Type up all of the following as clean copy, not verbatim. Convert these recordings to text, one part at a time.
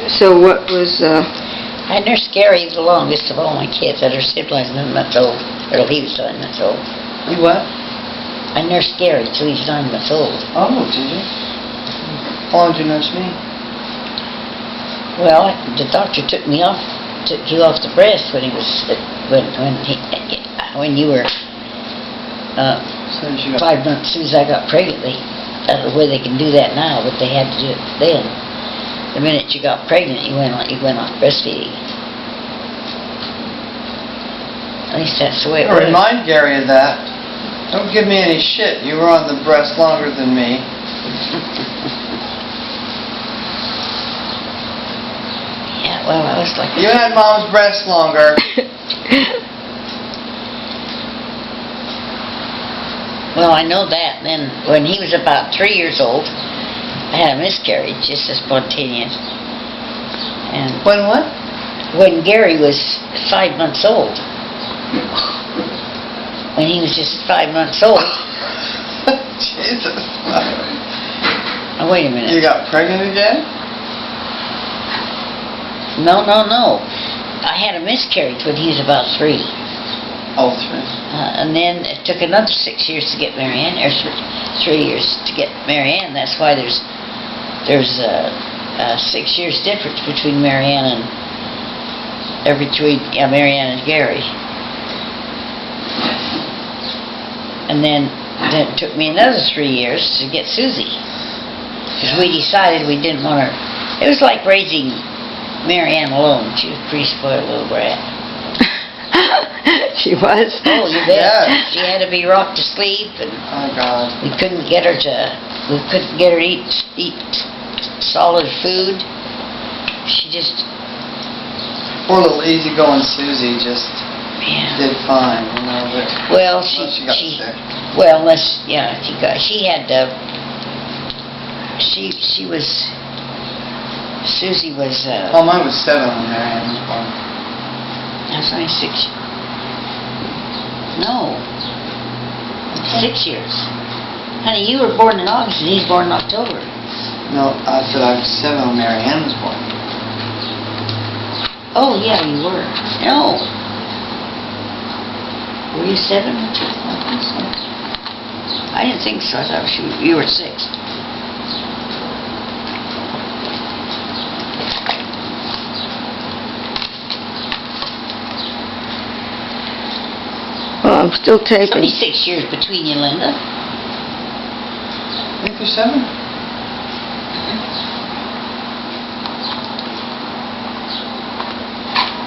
So what was, I nursed Gary the longest of all my kids. I nursed him like 9 months old. Or he was 9 months old. You what? I nursed Gary till he was 9 months old. Oh, did you? How long did you nurse me? Well, the doctor took you off the breast when he was, when you were, Soon as you got 5 months, as soon as I got pregnant. I don't know whether they can do that now, but they had to do it then. The minute you got pregnant, you went off breastfeeding. At least that's the way it was. Remind Gary of that. Don't give me any shit. You were on the breast longer than me. Yeah, well, I was like... You had Mom's breast longer. Well, I know that. Then, when he was about 3 years old, I had a miscarriage, just as spontaneous. And When what? when Gary was 5 months old, when he was just 5 months old... Jesus. Oh, wait a minute. You got pregnant again? No. I had a miscarriage when he was about 3. Oh, 3. And then it took another 6 years to get Marianne, or 3 years to get Marianne. That's why there's 6 years difference between Marianne and Gary. And then it took me another 3 years to get Susie, because we decided we didn't want her. It was like raising Marianne alone. She was a pretty spoiled little brat. she was? Oh, you bet. Yes. She had to be rocked to sleep, and Oh, God. we couldn't get her to eat solid food. She just, Poor little easygoing Susie just yeah. did fine, you know, but Well, once she got sick. well, Susie was, Oh, mine was 7 when Marianne was born. that's only 6, no, 6 years. Honey, you were born in August and he's born in October. No, I said I was 7 when Marianne was born. Oh, yeah, you were. No. Were you 7? I didn't think so. I thought you were 6. Well, I'm still It's taping. only 6 years between you, Linda. I think you're 7.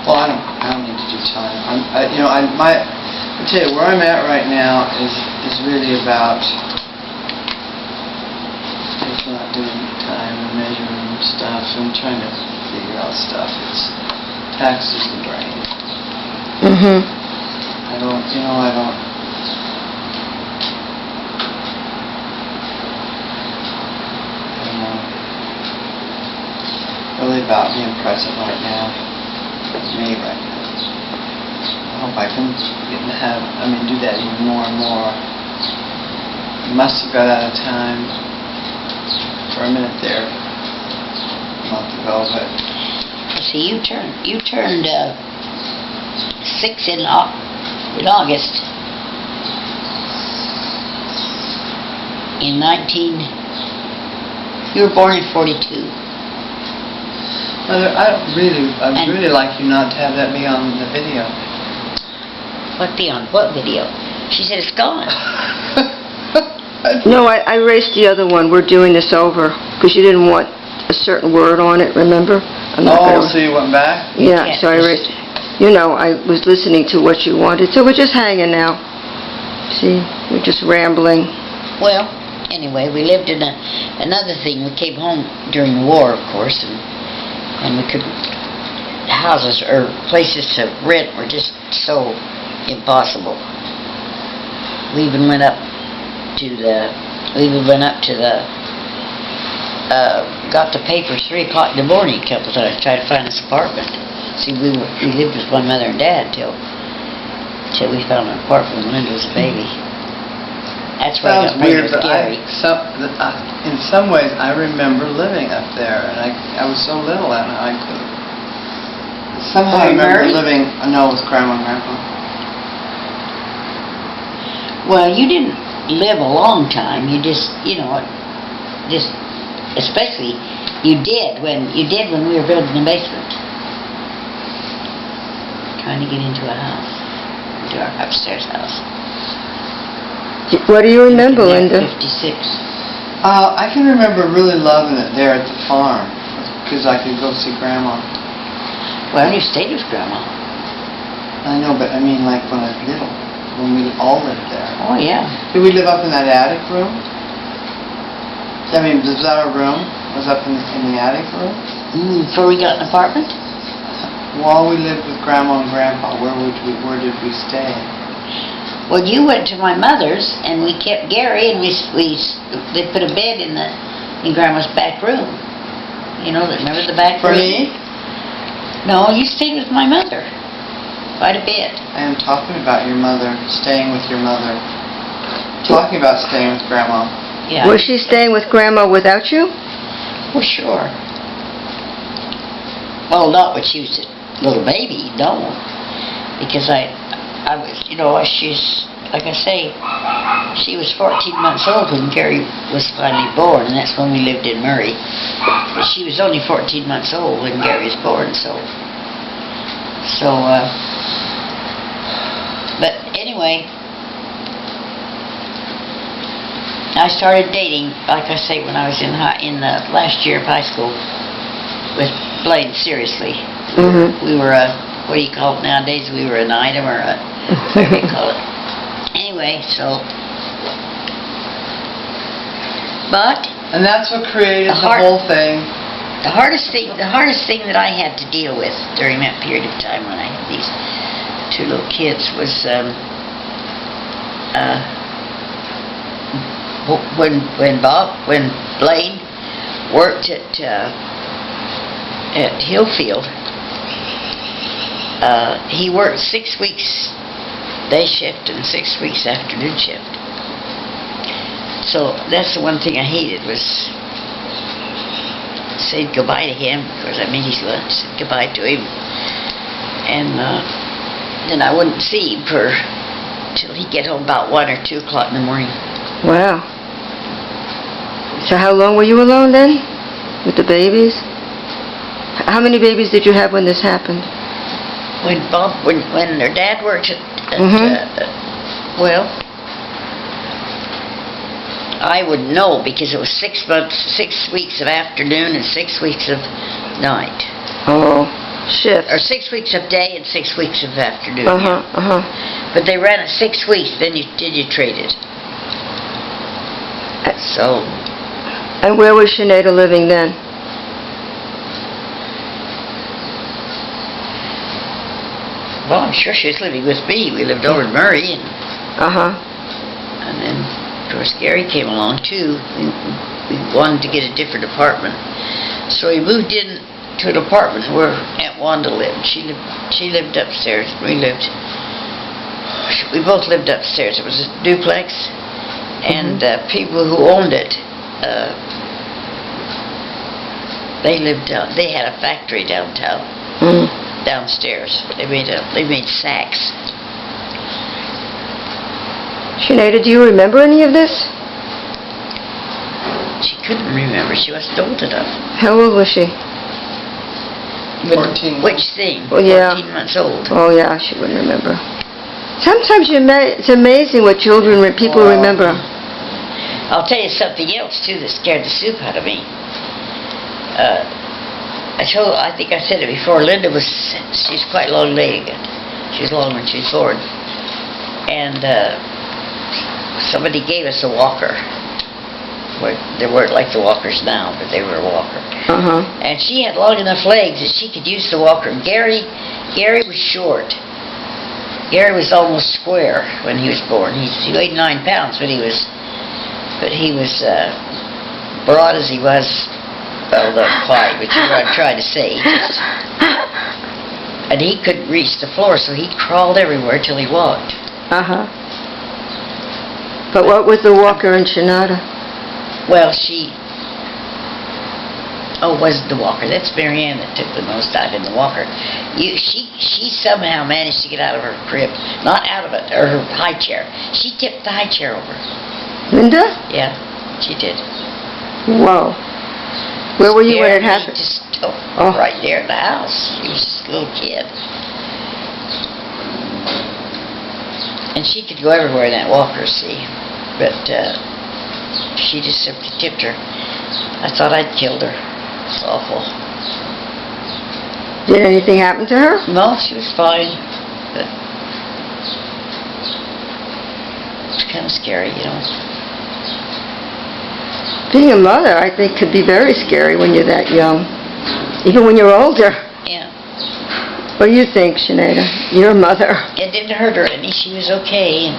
Well, I don't need to do time. I tell you, where I'm at right now is really about just not doing time and measuring stuff and trying to figure out stuff. It taxes the brain. Mm-hmm. I don't. Really about being present right now. Me right now. I hope I can do that even more and more. Must have got out of time for a minute there a month ago, but See, you turned 6 in August. You were born in 42. Mother, I'd really like you not to have that be on the video. What be on what video? She said it's gone. No, I erased the other one. We're doing this over because you didn't want a certain word on it, remember? So you went back? Yeah, so I erased. I was listening to what you wanted, so we're just hanging now. See, we're just rambling. Well, anyway, we lived in another thing. We came home during the war, of course, and we couldn't. Houses or places to rent were just so impossible. We even went up to the. Got the paper 3 o'clock in the morning a couple times, tried to find this apartment. See, we lived with my mother and dad till we found an apartment when Linda was a baby. That's where I Sounds got married weird, with but Gary. in some ways, I remember living up there, and I was so little, and I could. Somehow I Were you remember married? living, no, with Grandma and Grandpa. Well, you didn't live a long time. You just, especially you did when we were building the basement, trying to get into a house, into our upstairs house. What do you remember, Lived in Linda? 56. I can remember really loving it there at the farm, because I could go see Grandma. Well, you stayed with Grandma. I know, but I mean like when I was little, when we all lived there. Oh yeah. Did we live up in that attic room? I mean, was that our room? Was up in the attic room? Before we got an apartment. While we lived with Grandma and Grandpa, where did we stay? Well, you went to my mother's, and we kept Gary, and they put a bed in Grandma's back room. You know, remember the back For room? me? No, you stayed with my mother. Quite a bit. I am talking about your mother, staying with your mother. Talking about staying with Grandma. Yeah. Was she staying with Grandma without you? Well, sure. Well, not when she was a little baby, no. Because I was, she's, like I say, she was 14 months old when Gary was finally born, and that's when we lived in Murray. But she was only 14 months old when Gary was born, but anyway, I started dating, like I say, when I was in the last year of high school with Blaine, seriously. Mm-hmm. We were what do you call it nowadays? We were an item or whatever you call it. Anyway, but And that's what created The the heart- whole thing. the hardest thing that I had to deal with during that period of time when I had these two little kids was when Blaine worked at Hillfield. He worked 6 weeks day shift and 6 weeks afternoon shift. So that's the one thing I hated, was saying goodbye to him. Of course, I made his lunch, said goodbye to him, and then I wouldn't see him till he'd get home about 1 or 2 o'clock in the morning. Wow. So how long were you alone then? With the babies? How many babies did you have when this happened? When their dad worked at well, I would know because it was 6 weeks of afternoon and 6 weeks of night. Oh, shift. Or 6 weeks of day and 6 weeks of afternoon. But they ran it 6 weeks, then you traded. So. And where was Sinead living then? Well, I'm sure she was living with me. We lived over in Murray, and then, of course, Gary came along too. We wanted to get a different apartment, so we moved in to an apartment where Aunt Wanda lived. She lived upstairs. We both lived upstairs. It was a duplex, and people who owned it, they had a factory downtown. Downstairs. They made sacks. Sinead, do you remember any of this? She couldn't remember. She wasn't old enough. How old was she? 14. Which thing? Oh, yeah. 14 months old. Oh yeah, she wouldn't remember. Sometimes it's amazing what people remember. I'll tell you something else too that scared the soup out of me. I think I said it before, she's quite long-legged. She was long when she was born. And somebody gave us a walker. They weren't like the walkers now, but they were a walker. And she had long enough legs that she could use the walker. Gary was short. Gary was almost square when he was born. He weighed 9 pounds, but he was broad as he was. Well, not quite, but you know what I'm trying to say. And he couldn't reach the floor, so he crawled everywhere till he walked. But what with the walker and Shanada? Well, she... Oh, it wasn't the walker. That's Marianne that took the nosedive in the walker. She somehow managed to get out of her crib. Not out of it, or her high chair. She tipped the high chair over. Linda? Yeah, she did. Whoa. Where were you when it Scared me happened? Just Oh. right there in the house. She was just a little kid. And she could go everywhere in that walker, see. But she just simply tipped her. I thought I'd killed her. It's awful. Did anything happen to her? No, she was fine. But it's kind of scary, you know. Being a mother, I think, could be very scary when you're that young. Even when you're older. Yeah. What do you think, Sinead? You're a mother. It didn't hurt her any. She was okay. And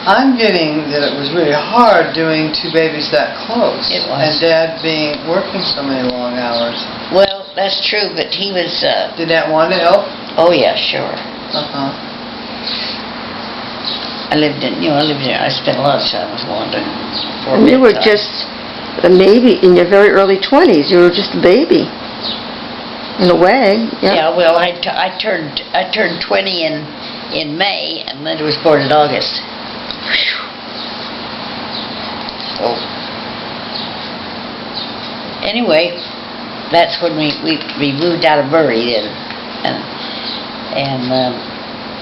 I'm getting that it was really hard doing two babies that close. It was. And Dad working so many long hours. well, that's true, but he was, Did Aunt Wanda help? oh yeah, sure. Uh-huh. I spent a lot of time with Wanda. And you were just a maybe in your very early 20s. You were just a baby. In a way, yeah. Yeah, well, I turned 20 in May, and Linda was born in August. So, anyway, that's when we moved out of Murray then, and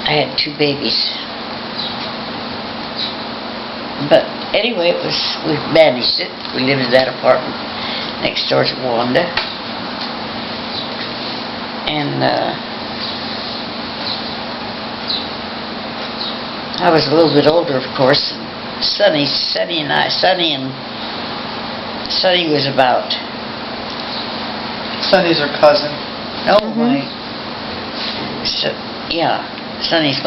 I had two babies. But anyway, we managed it. We lived in that apartment next door to Wanda. And I was a little bit older, of course. Sonny was about... Sonny's her cousin. No, Sonny's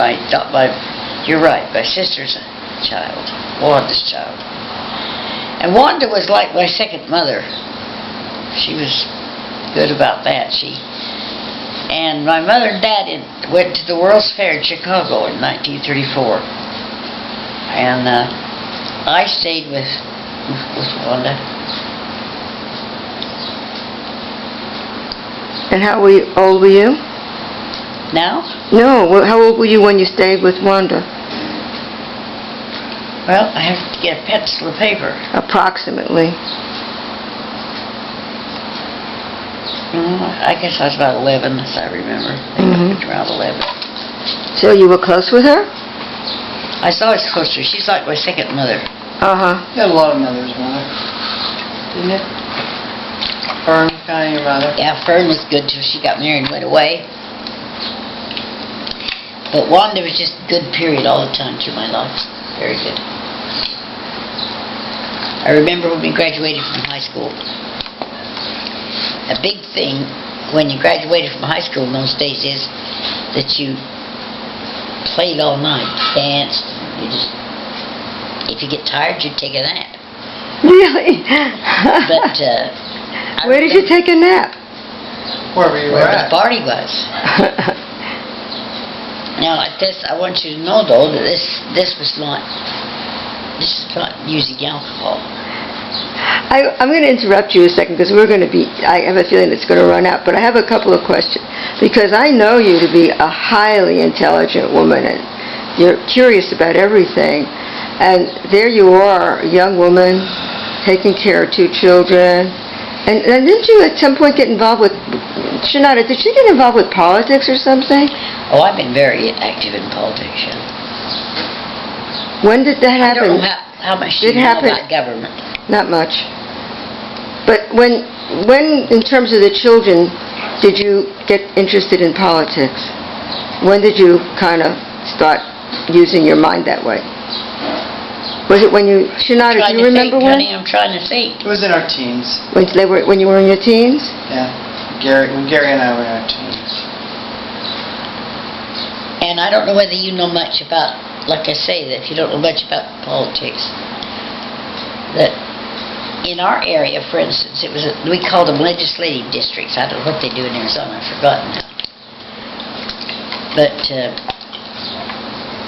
you're right, my sister's child, Wanda's child. And Wanda was like my second mother. She was good about that. And my mother and dad went to the World's Fair in Chicago in 1934. And I stayed with Wanda. And how old were you? Now? No, how old were you when you stayed with Wanda? Well, I have to get a pencil of paper. Approximately. I guess I was about 11, as I remember. I think it was around 11. So you were close with her? I was always close to her. She's like my second mother. Uh-huh. You had a lot of mothers, Mother. Didn't it? Fern, kind of your mother. Yeah, Fern was good till she got married and went away. But Wanda was just a good period all the time through my life. Very good. I remember when we graduated from high school. A big thing when you graduated from high school in those days is that you played all night, danced. If you get tired, you'd take a nap. Really? But Where did you take a nap? Wherever you were where the at. party was. Now, I want you to know though that this is not using alcohol. I'm going to interrupt you a second because I have a feeling it's going to run out, but I have a couple of questions. Because I know you to be a highly intelligent woman and you're curious about everything. And there you are, a young woman, taking care of two children. And didn't you at some point get involved with, Shanada, did she get involved with politics or something? Oh, I've been very active in politics. Yeah. When did that I don't happen? know how much Did you know happen- about government. Not much. But when, in terms of the children, did you get interested in politics? When did you kind of start using your mind that way? Was it when you, Shanada, do you remember when? Honey, I'm trying to think. It was in our teens. When you were in your teens? Yeah. When Gary and I were in our teens. And I don't know whether you know much about, like I say, that if you don't know much about politics, that in our area, for instance, we called them legislative districts. I don't know what they do in Arizona. I've forgotten now. But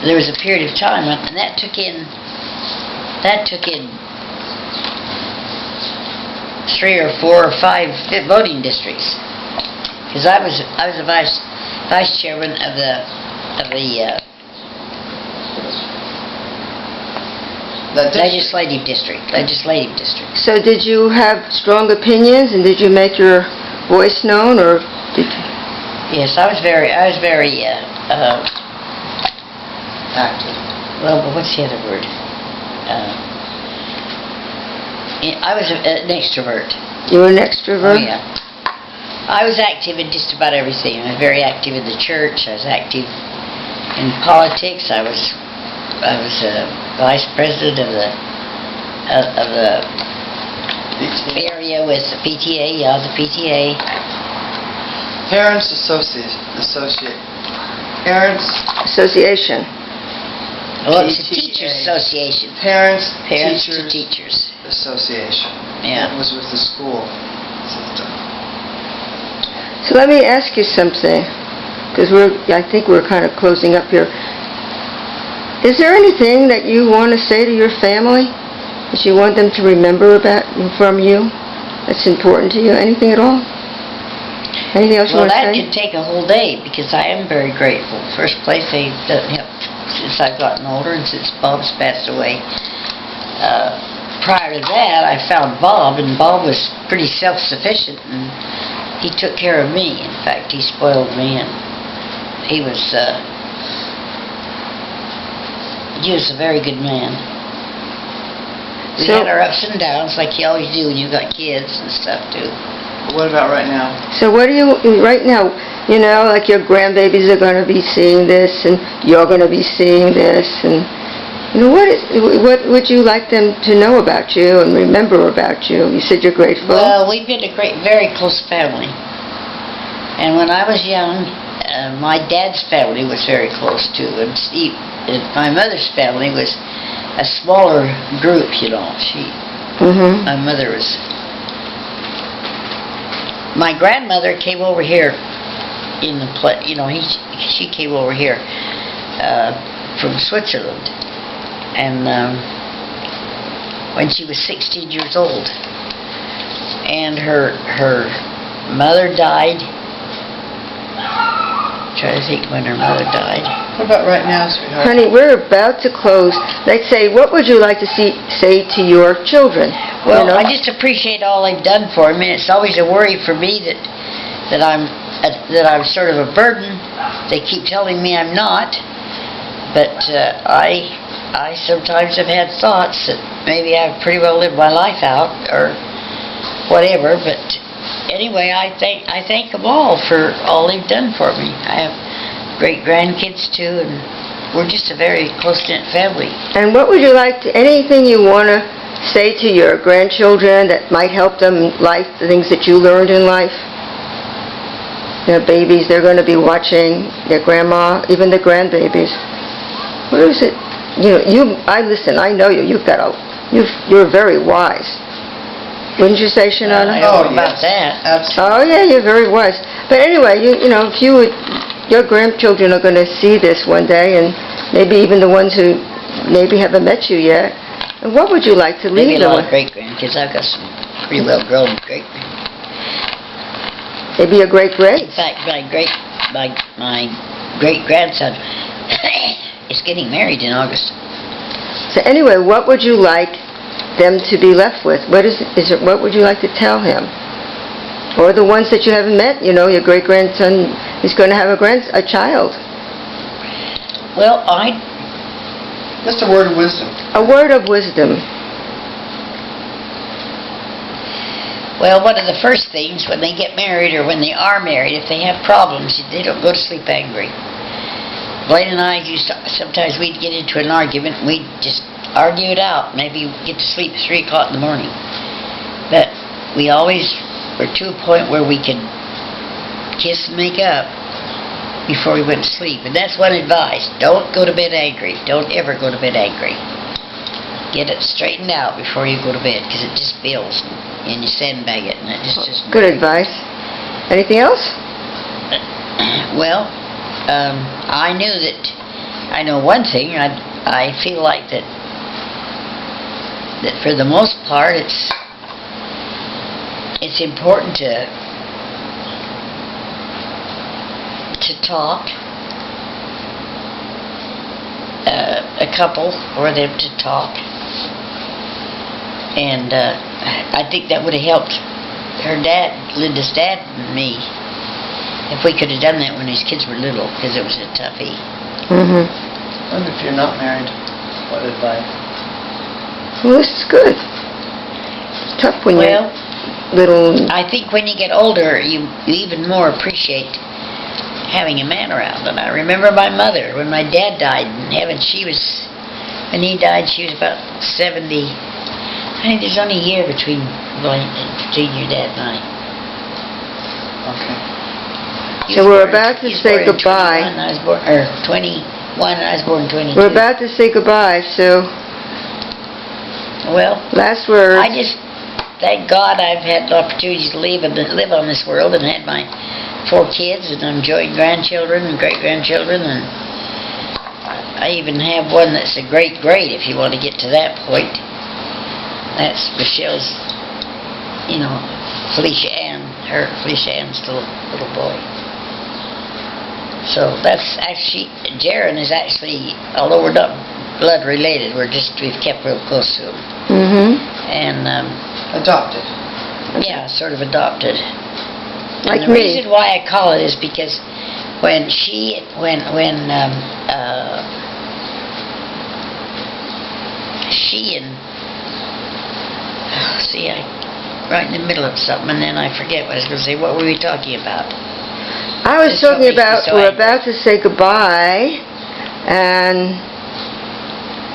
there was a period of time, and that took in that took in 3 or 4 or 5 voting districts. Because I was a vice chairman of the legislative district. So did you have strong opinions, and did you make your voice known, or did you? Yes, I was very Active. well, what's the other word? I was an extrovert. You were an Oh, extrovert? yeah. I was active in just about everything. I was very active in the church. I was active in politics. I was vice president of the area with the PTA. Yeah, the PTA. Parents Association. Well, it's a PTA. teachers association. Parents To Teachers teachers. Association. Yeah. That was with the school system. So let me ask you something, because I think we're kind of closing up here. Is there anything that you want to say to your family that you want them to remember from you that's important to you? Anything at all? Anything else you Well, want to that say? could take a whole day, because I am very grateful. First place, they've helped since I've gotten older and since Bob's passed away. Prior to that, I found Bob, and Bob was pretty self-sufficient, and he took care of me. In fact, he spoiled me, and he was a very good man. We So- had our ups and downs, like you always do when you've got kids and stuff, too. What about right now? So what do you, right now, like your grandbabies are going to be seeing this, and you're going to be seeing this, and what would you like them to know about you and remember about you? You said you're grateful. Well, we've been a very close family. And when I was young, my dad's family was very close too, and my mother's family was a smaller group, Mm-hmm. My mother was... My grandmother came over here in the she came over here from Switzerland, and when she was 16 years old, and her mother died. Trying to think when her mother died. What about right now, sweetheart? Honey, we're about to close. Let's say, what would you like to say to your children? Well, I just appreciate all they've done for me. It's always a worry for me that I'm sort of a burden. They keep telling me I'm not, but I sometimes have had thoughts that maybe I've pretty well lived my life out or whatever. But anyway, I thank them all for all they've done for me. I have great grandkids too, and we're just a very close-knit family. And what would you like to, anything you want to say to your grandchildren that might help them in life, the things that you learned in life? Babies, they're going to be watching their grandma, even the grandbabies. What is it? I know you. You're very wise. Wouldn't you say, Shanana? I don't know about that. Absolutely. Oh yeah, you're very wise. But anyway, if you would, your grandchildren are going to see this one day, and maybe even the ones who maybe haven't met you yet. And what would you like to leave Maybe a them lot with? of great-grandkids. I've got some pretty well-grown great-grandkids. Maybe a great. In fact, my great-grandson is getting married in August. So anyway, what would you like them to be left with? What would you like to tell him? Or the ones that you haven't met, your great-grandson is going to have a child. Well, Just a word of wisdom. A word of wisdom. Well, one of the first things when they get married or when they are married, if they have problems, they don't go to sleep angry. Blaine and I sometimes we'd get into an argument and we'd just argue it out. Maybe get to sleep at 3 o'clock in the morning. But we always were to a point where we could kiss and make up before we went to sleep. And that's one advice. Don't go to bed angry. Don't ever go to bed angry. Get it straightened out before you go to bed, because it just builds and you sandbag it, and it just Good advice. Anything else? Well, I know one thing. I feel like that that for the most part it's important to talk, a couple for them to talk, and I think that would have helped her dad, Linda's dad, and me, if we could have done that when these kids were little, because it was a toughie. Mm-hmm. And if you're not married, what advice? Well, this is good. It's tough when Well, you're little. I think when you get older, you even more appreciate having a man around. And I remember my mother, when my dad died in heaven, when he died, she was about 70. I think there's only a year between your dad and I. Okay. He So was we're born- about to he was say born in goodbye. 21, I was born, or 21, and I was born in 22. We're about to say goodbye, so Well, last words. I just thank God I've had the opportunity to live on this world and had my 4 kids, and I'm enjoying grandchildren and great-grandchildren, and I even have one that's a great-great, if you want to get to that point. That's Michelle's, Felicia Ann's little boy. So that's actually, Jaron is actually, although we're not blood related, we've kept real close to him. Mm-hmm. And, Adopted. yeah, sort of adopted. Like And the me. reason why I call it is because when she and I'm right in the middle of something, and then I forget what I was going to say. What were we talking about? I was Just what talking makes me about, so we're angry. about to say goodbye, and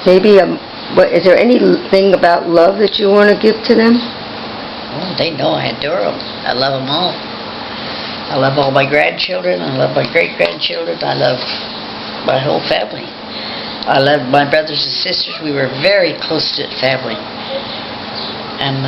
maybe, is there anything about love that you want to give to them? Oh, they know I adore them. I love them all. I love all my grandchildren. I love my great-grandchildren. I love my whole family. I love my brothers and sisters. We were very close-knit family. And